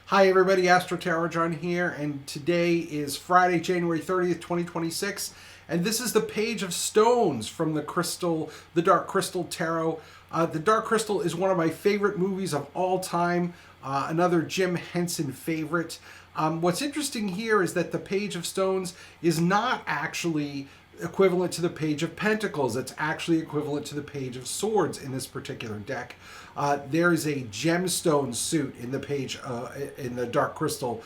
Hi everybody, AstroTarotJohn here, and today is Friday, January 30th, 2026, and this is the Page of Stones from the Dark Crystal Tarot. The Dark Crystal is one of my favorite movies of all time, another Jim Henson favorite. What's interesting here is that the Page of Stones is not actually equivalent to the Page of Pentacles. It's actually equivalent to the Page of Swords in this particular deck. There's a gemstone suit in the page in the Dark Crystal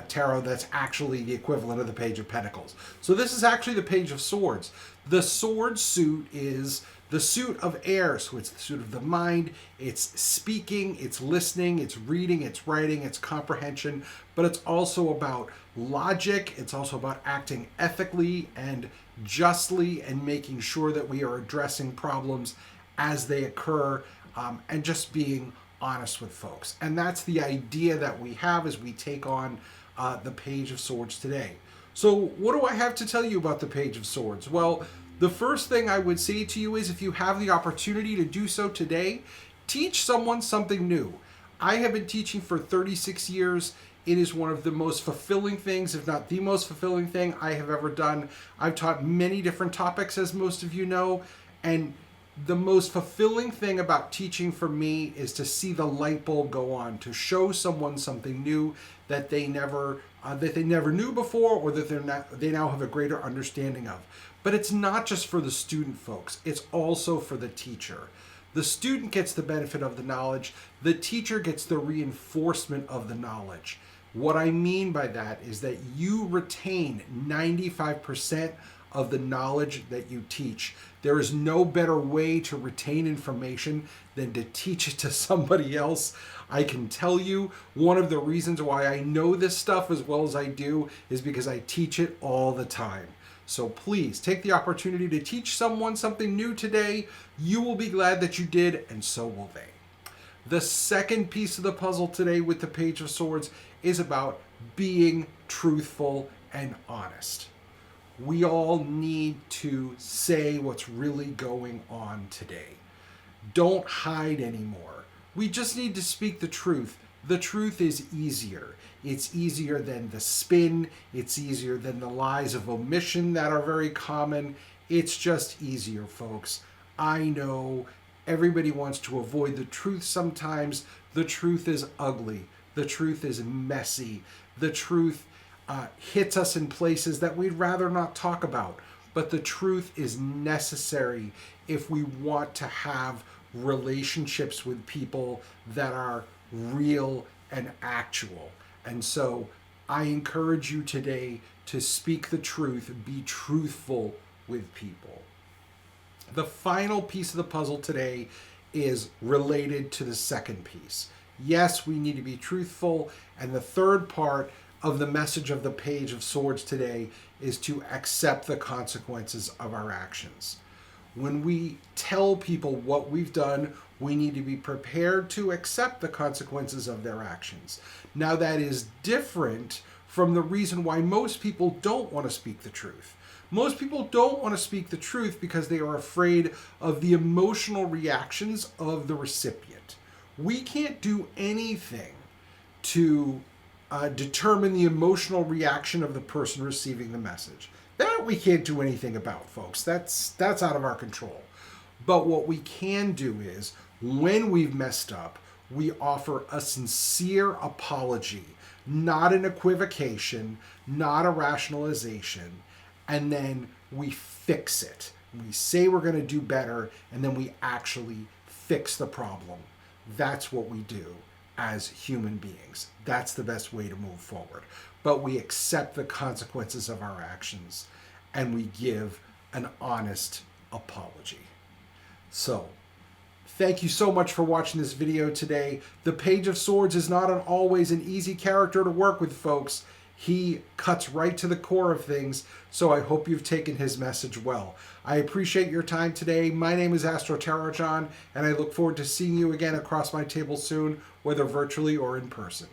Tarot that's actually the equivalent of the Page of Pentacles. So this is actually the Page of Swords. The sword suit is the suit of air, so it's the suit of the mind. It's speaking, it's listening, it's reading, it's writing, it's comprehension, but it's also about logic. It's also about acting ethically and justly and making sure that we are addressing problems as they occur, and just being honest with folks. And that's the idea that we have as we take on the Page of Swords today. So what do I have to tell you about the Page of Swords? Well, the first thing I would say to you is, if you have the opportunity to do so today, teach someone something new. I have been teaching for 36 years. It is one of the most fulfilling things, if not the most fulfilling thing I have ever done. I've taught many different topics, as most of you know, and the most fulfilling thing about teaching for me is to see the light bulb go on, to show someone something new that they never knew before, or that they now have a greater understanding of. But it's not just for the student, folks. It's also for the teacher. The student gets the benefit of the knowledge. The teacher gets the reinforcement of the knowledge. What I mean by that is that you retain 95% of the knowledge that you teach. There is no better way to retain information than to teach it to somebody else. I can tell you, one of the reasons why I know this stuff as well as I do is because I teach it all the time. So please take the opportunity to teach someone something new today. You will be glad that you did, and so will they. The second piece of the puzzle today with the Page of Swords is about being truthful and honest. We all need to say what's really going on today. Don't hide anymore. We just need to speak the truth. The truth is easier. It's easier than the spin. It's easier than the lies of omission that are very common. It's just easier, folks. I know everybody wants to avoid the truth sometimes. The truth is ugly. The truth is messy. The truth hits us in places that we'd rather not talk about. But the truth is necessary if we want to have relationships with people that are real and actual. And so I encourage you today to speak the truth, be truthful with people. The final piece of the puzzle today is related to the second piece. Yes, we need to be truthful. And the third part of the message of the Page of Swords today is to accept the consequences of our actions. When we tell people what we've done, we need to be prepared to accept the consequences of their actions. Now, that is different from the reason why most people don't want to speak the truth. Most people don't want to speak the truth because they are afraid of the emotional reactions of the recipient. We can't do anything to determine the emotional reaction of the person receiving the message. That we can't do anything about, folks. That's out of our control. But what we can do is, when we've messed up, we offer a sincere apology, not an equivocation, not a rationalization, and then we fix it. We say we're going to do better, and then we actually fix the problem. That's what we do as human beings. That's the best way to move forward. But we accept the consequences of our actions, and we give an honest apology. So, thank you so much for watching this video today. The Page of Swords is not always an easy character to work with, folks. He cuts right to the core of things, so I hope you've taken his message well. I appreciate your time today. My name is AstroTarotJohn, and I look forward to seeing you again across my table soon, whether virtually or in person.